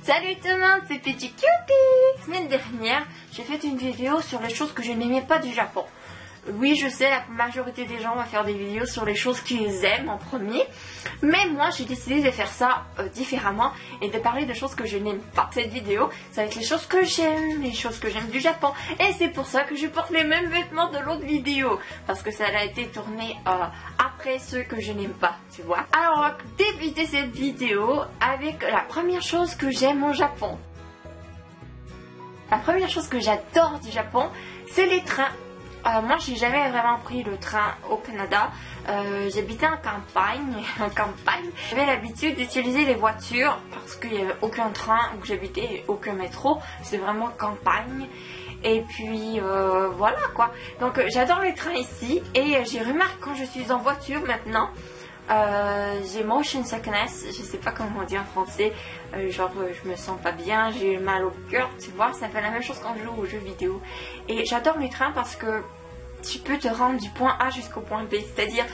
Salut tout le monde, c'est Petit Cutie. La semaine dernière, j'ai fait une vidéo sur les choses que je n'aimais pas du Japon. Oui, je sais, la majorité des gens vont faire des vidéos sur les choses qu'ils aiment en premier. Mais moi, j'ai décidé de faire ça différemment et de parler de choses que je n'aime pas. Cette vidéo, ça va être les choses que j'aime, les choses que j'aime du Japon. Et c'est pour ça que je porte les mêmes vêtements de l'autre vidéo. Parce que ça a été tourné après ceux que je n'aime pas, tu vois. Alors, on va débuter cette vidéo avec la première chose que j'aime au Japon. La première chose que j'adore du Japon, c'est les trains. Moi, j'ai jamais vraiment pris le train au Canada. J'habitais en campagne. J'avais l'habitude d'utiliser les voitures parce qu'il n'y avait aucun train où j'habitais, aucun métro. C'était vraiment campagne. Et puis voilà quoi. Donc j'adore les trains ici et j'ai remarqué quand je suis en voiture maintenant. J'ai motion sickness, je sais pas comment on dit en français, genre je me sens pas bien, j'ai mal au cœur, tu vois, ça fait la même chose quand je joue aux jeux vidéo. Et j'adore les trains parce que tu peux te rendre du point A jusqu'au point B, c'est-à-dire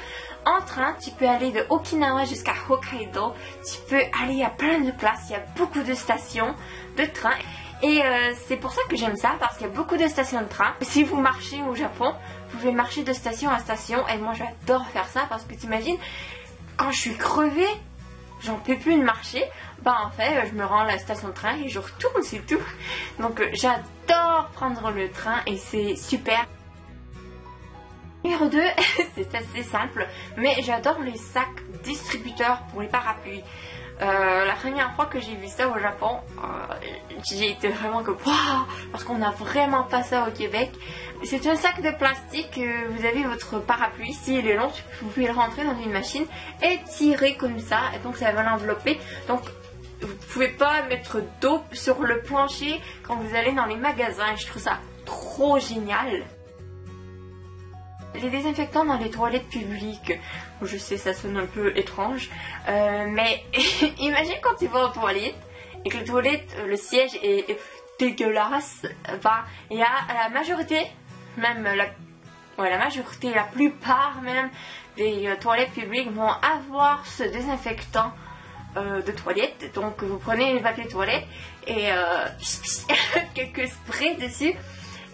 en train tu peux aller de Okinawa jusqu'à Hokkaido, tu peux aller à plein de places, il y a beaucoup de stations de train. Et c'est pour ça que j'aime ça, parce qu'il y a beaucoup de stations de train. Si vous marchez au Japon, vous pouvez marcher de station à station, et moi j'adore faire ça parce que t'imagines, quand je suis crevée, j'en peux plus de marcher, bah en fait je me rends à la station de train et je retourne, c'est tout. Donc j'adore prendre le train et c'est super. Numéro 2, c'est assez simple, mais j'adore les sacs distributeurs pour les parapluies. La première fois que j'ai vu ça au Japon, j'ai été vraiment comme waouh, parce qu'on n'a vraiment pas ça au Québec. C'est un sac de plastique, vous avez votre parapluie, s'il est long, vous pouvez le rentrer dans une machine et tirer comme ça, et donc ça va l'envelopper. Donc vous pouvez pas mettre d'eau sur le plancher quand vous allez dans les magasins, et je trouve ça trop génial. Les désinfectants dans les toilettes publiques, je sais ça sonne un peu étrange, mais imagine quand tu vas aux toilettes et que les toilettes, le siège est dégueulasse, bah, il y a la majorité, même la majorité, la plupart même des toilettes publiques vont avoir ce désinfectant de toilette. Donc vous prenez les papiers toilettes et quelques sprays dessus.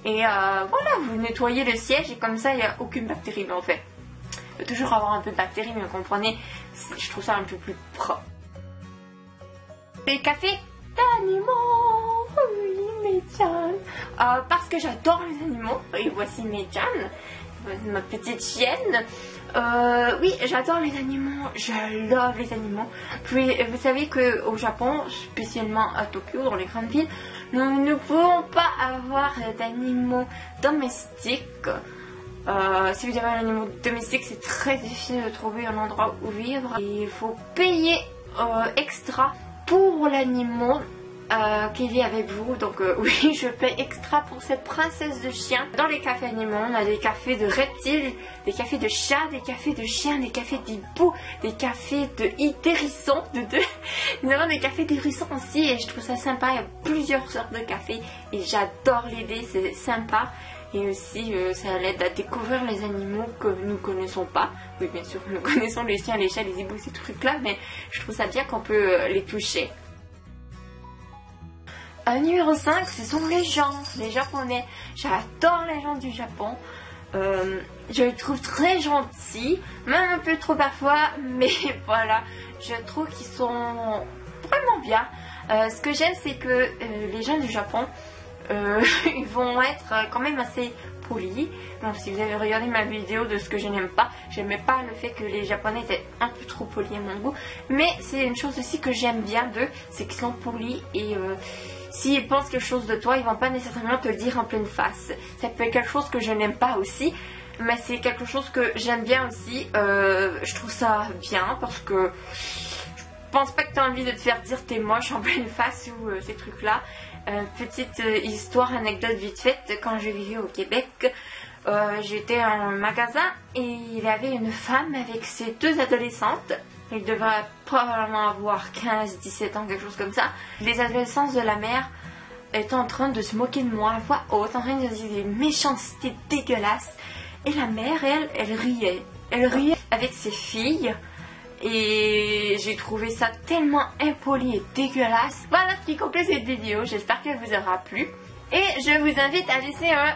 Et voilà, vous nettoyez le siège et comme ça il n'y a aucune bactérie. Mais en fait, il peut toujours avoir un peu de bactéries, mais vous comprenez, je trouve ça un peu plus propre. Les cafés d'animaux, oui, Mei-chan. Parce que j'adore les animaux, et voici Mei-chan, ma petite chienne. Oui, j'adore les animaux, je love les animaux. Puis vous savez qu'au Japon, spécialement à Tokyo, dans les grandes villes, nous ne pouvons pas avoir d'animaux domestiques. Si vous avez un animal domestique, c'est très difficile de trouver un endroit où vivre. Et il faut payer extra pour l'animal qui vit avec vous. Donc oui, je paye extra pour cette princesse de chien. Dans les cafés animaux, on a des cafés de reptiles, des cafés de chats, des cafés de chiens, des cafés d'hiboux, des cafés d'hérissons, Nous avons des cafés d'hérissons aussi et je trouve ça sympa. Il y a plusieurs sortes de cafés et j'adore l'idée, c'est sympa. Et aussi, ça aide à découvrir les animaux que nous ne connaissons pas. Oui, bien sûr, nous connaissons les chiens, les chats, les hiboux, ces trucs-là, mais je trouve ça bien qu'on peut les toucher. Numéro 5, ce sont les gens, les Japonais. J'adore les gens du Japon. Je les trouve très gentils, même un peu trop parfois, mais voilà, je trouve qu'ils sont vraiment bien. Ce que j'aime, c'est que les gens du Japon, ils vont être quand même assez polis. Donc si vous avez regardé ma vidéo de ce que je n'aime pas, j'aimais pas le fait que les Japonais étaient un peu trop polis à mon goût. Mais c'est une chose aussi que j'aime bien d'eux, c'est qu'ils sont polis et s'ils pensent quelque chose de toi, ils vont pas nécessairement te le dire en pleine face. Ça peut être quelque chose que je n'aime pas aussi, mais c'est quelque chose que j'aime bien aussi. Je trouve ça bien parce que je pense pas que tu as envie de te faire dire t'es moche en pleine face ou ces trucs-là. Petite histoire, anecdote vite faite, quand je vivais au Québec, j'étais en magasin et il y avait une femme avec ses deux adolescentes. Il devrait probablement avoir 15-17 ans, quelque chose comme ça. Les adolescents de la mère étaient en train de se moquer de moi à voix haute, en train de dire des méchancetés dégueulasses. Et la mère, elle riait. Elle riait avec ses filles. Et j'ai trouvé ça tellement impoli et dégueulasse. Voilà ce qui conclut cette vidéo, j'espère qu'elle vous aura plu. Et je vous invite à laisser un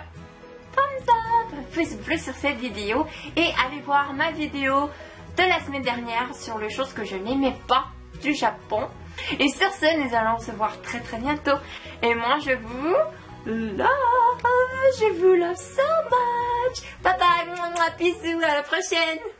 thumbs up, un pouce bleu sur cette vidéo. Et allez voir ma vidéo de la semaine dernière sur les choses que je n'aimais pas du Japon. Et sur ce, nous allons se voir très très bientôt. Et moi je vous love so much. Bye bye, bisous, à la prochaine.